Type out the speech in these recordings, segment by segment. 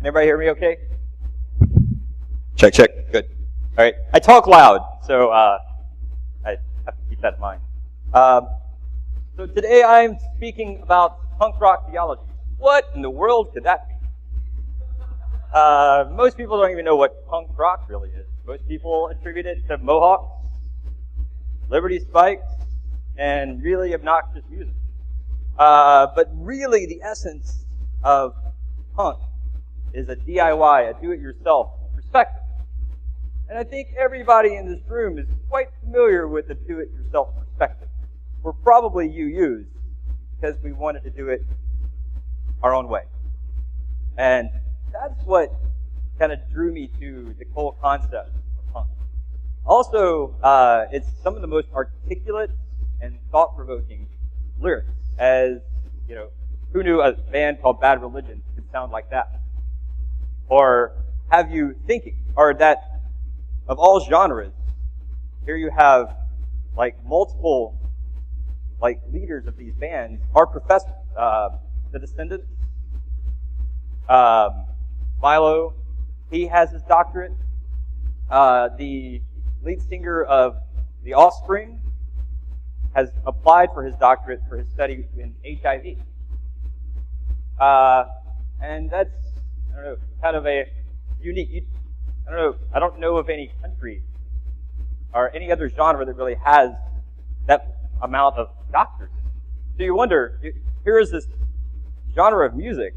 everybody hear me okay? Check. Good. All right. I talk loud, so I have to keep that in mind. So today I'm speaking about punk rock theology. What in the world could that be? Most people don't even know what punk rock really is. Most people attribute it to mohawks, Liberty Spikes, and really obnoxious music. But really the essence of punk is a DIY, a do-it-yourself perspective. And I think everybody in this room is quite familiar with the do-it-yourself perspective. We're probably UUs because we wanted to do it our own way. And that's what kind of drew me to the whole concept of punk. Also, it's some of the most articulate and thought-provoking lyrics. As, you know, who knew a band called Bad Religion could sound like that? Or have you thinking, or that of all genres, here you have like multiple like leaders of these bands are professors. The Descendants, Milo, he has his doctorate. The lead singer of The Offspring has applied for his doctorate for his study in HIV. And that's, I don't know, kind of a unique, I don't know of any country or any other genre that really has that amount of doctors. So you wonder, here is this genre of music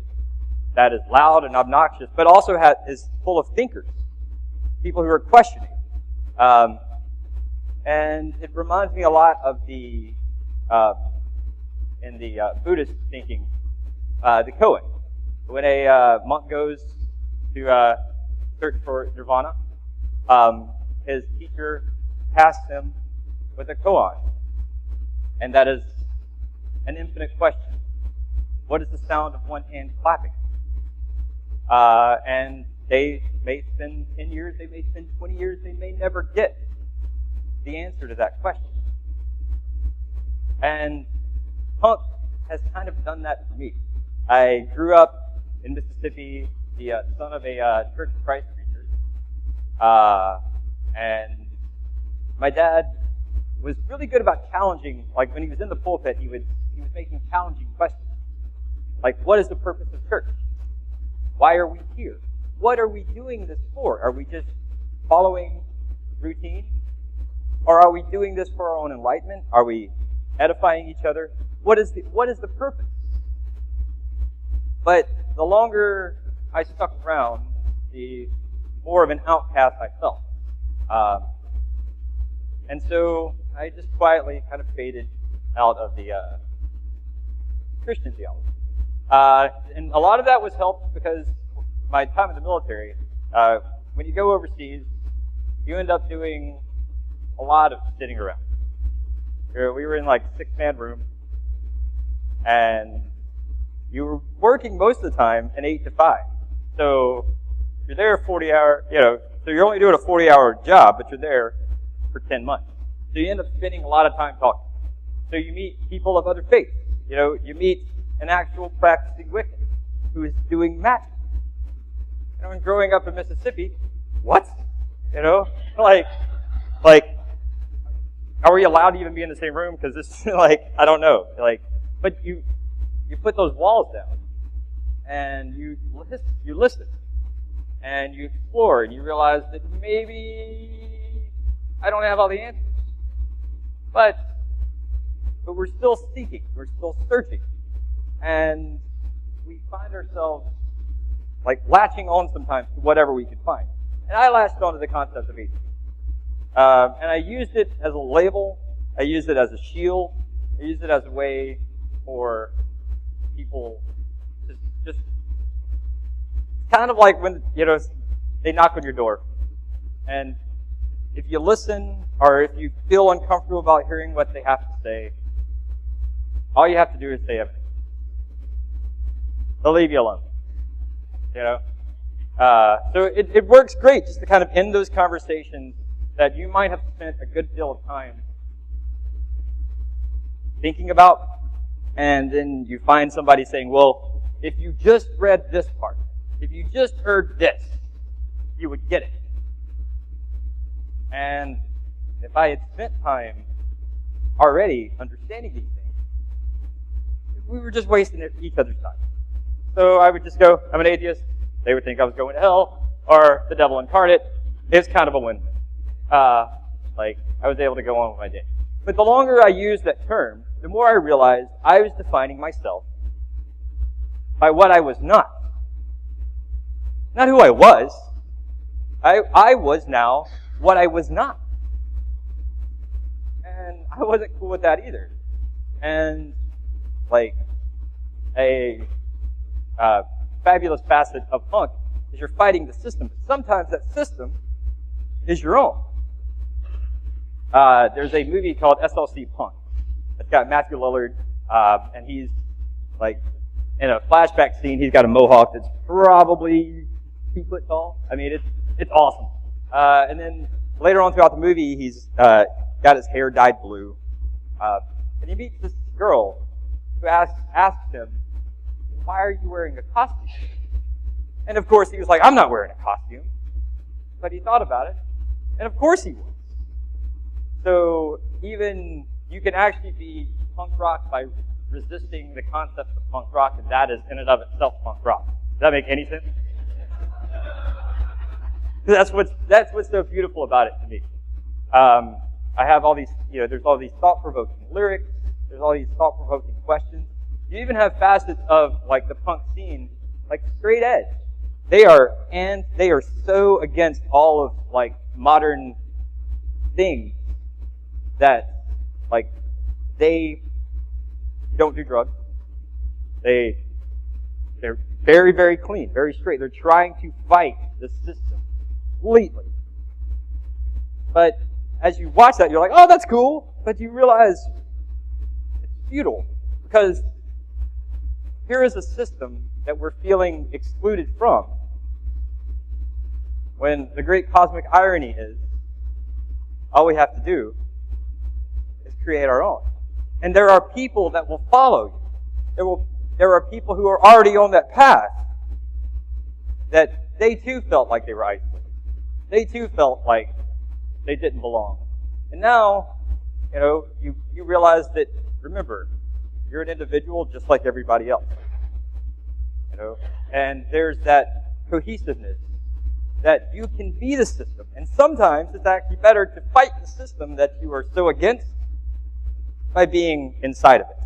that is loud and obnoxious, but also is full of thinkers, people who are questioning. And it reminds me a lot of the, in the Buddhist thinking, the koan. When a monk goes to search for nirvana, his teacher tasks him with a koan. And that is an infinite question. What is the sound of one hand clapping? And they may spend 10 years, they may spend 20 years, they may never get the answer to that question. And punk has kind of done that for me. I grew up in Mississippi, the son of a Church of Christ preacher. And my dad was really good about challenging, like when he was in the pulpit, he was making challenging questions. Like, what is the purpose of church? Why are we here? What are we doing this for? Are we just following routine? Or are we doing this for our own enlightenment? Are we edifying each other? What is the purpose? But the longer I stuck around, the more of an outcast I felt. And so I just quietly kind of faded out of the Christian theology. And a lot of that was helped because my time in the military, when you go overseas, you end up doing a lot of sitting around. We were in like a 6-man room, and you were working most of the time an 8 to 5. So you're there 40 hour, so you're only doing a 40-hour job, but you're there for 10 months. So you end up spending a lot of time talking. So you meet people of other faiths. You meet an actual practicing Wiccan who is doing magic. And growing up in Mississippi, what? Like, are we allowed to even be in the same room? Because this, I don't know. But you put those walls down, and you listen, and you explore, and you realize that maybe I don't have all the answers. But we're still seeking, we're still searching, and we find ourselves latching on sometimes to whatever we could find. And I latched on to the concept of atheism. And I used it as a label, I used it as a shield, I used it as a way for people to just, kind of like when, they knock on your door. And if you listen, or if you feel uncomfortable about hearing what they have to say, all you have to do is say everything. They'll leave you alone. So it works great just to kind of end those conversations that you might have spent a good deal of time thinking about, and then you find somebody saying, well, if you just read this part, if you just heard this, you would get it. And if I had spent time already understanding these things, we were just wasting each other's time. So I would just go, I'm an atheist. They would think I was going to hell or the devil incarnate. It's kind of a win-win. Like, I was able to go on with my day. But the longer I used that term, the more I realized I was defining myself by what I was not. Not who I was. I was now what I was not. And I wasn't cool with that either. And, like, a fabulous facet of punk is you're fighting the system. But sometimes that system is your own. There's a movie called SLC Punk. It's got Matthew Lillard, and he's, like, in a flashback scene, he's got a mohawk that's probably 2 foot tall. I mean, it's awesome. And then later on throughout the movie, he's got his hair dyed blue. And he meets this girl who asks him, why are you wearing a costume? And of course he was like, I'm not wearing a costume. But he thought about it, and of course he was. So even you can actually be punk rock by resisting the concept of punk rock, and that is in and of itself punk rock. Does that make any sense? That's what's so beautiful about it to me. I have all these, there's all these thought-provoking lyrics, there's all these thought-provoking questions. You even have facets of, like, the punk scene, like straight edge. They are so against all of, like, modern things that, like, they don't do drugs. They're very, very clean, very straight. They're trying to fight the system completely. But as you watch that, you're like, oh, that's cool. But you realize it's futile. Because here is a system that we're feeling excluded from, when the great cosmic irony is, all we have to do is create our own. And there are people that will follow you. There are people who are already on that path, that they too felt like they were isolated. They too felt like they didn't belong. And now, you realize that, remember, you're an individual just like everybody else. And there's that cohesiveness that you can be the system. And sometimes it's actually better to fight the system that you are so against by being inside of it.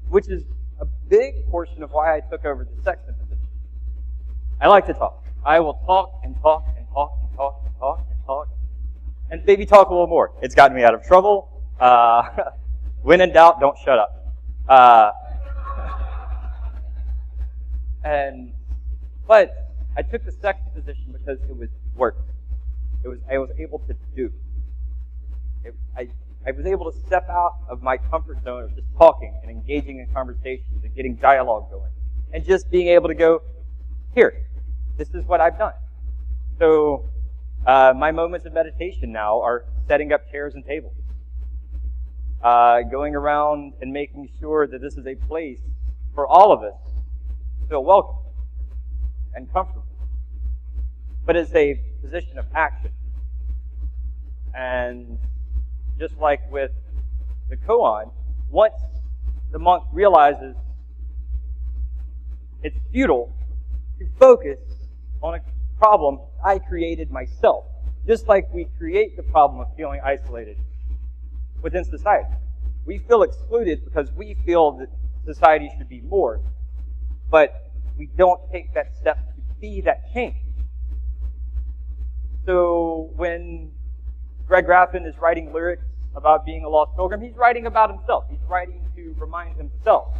Which is a big portion of why I took over the sexton position. I like to talk. I will talk and talk and talk and talk and talk and talk. And maybe talk a little more. It's gotten me out of trouble. When in doubt, don't shut up. But I took the sexton position because it was work. I was able to do. I was able to step out of my comfort zone of just talking and engaging in conversations and getting dialogue going. And just being able to go, here, this is what I've done. So my moments of meditation now are setting up chairs and tables. Going around and making sure that this is a place for all of us to feel welcome and comfortable. But it's a position of action. And just like with the koan, once the monk realizes it's futile to focus on a problem I created myself, just like we create the problem of feeling isolated within society. We feel excluded because we feel that society should be more, but we don't take that step to be that change. So when Greg Graffin is writing lyrics about being a lost pilgrim, he's writing about himself. He's writing to remind himself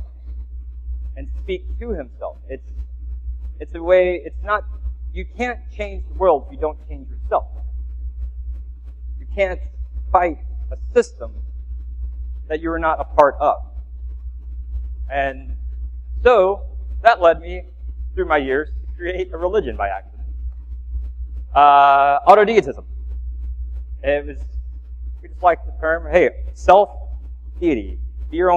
and speak to himself. It's a way, it's not, you can't change the world if you don't change yourself. You can't fight a system that you are not a part of. And so that led me, through my years, to create a religion by accident. Autodeism. We just like the term, hey, self-deity. Be your own God.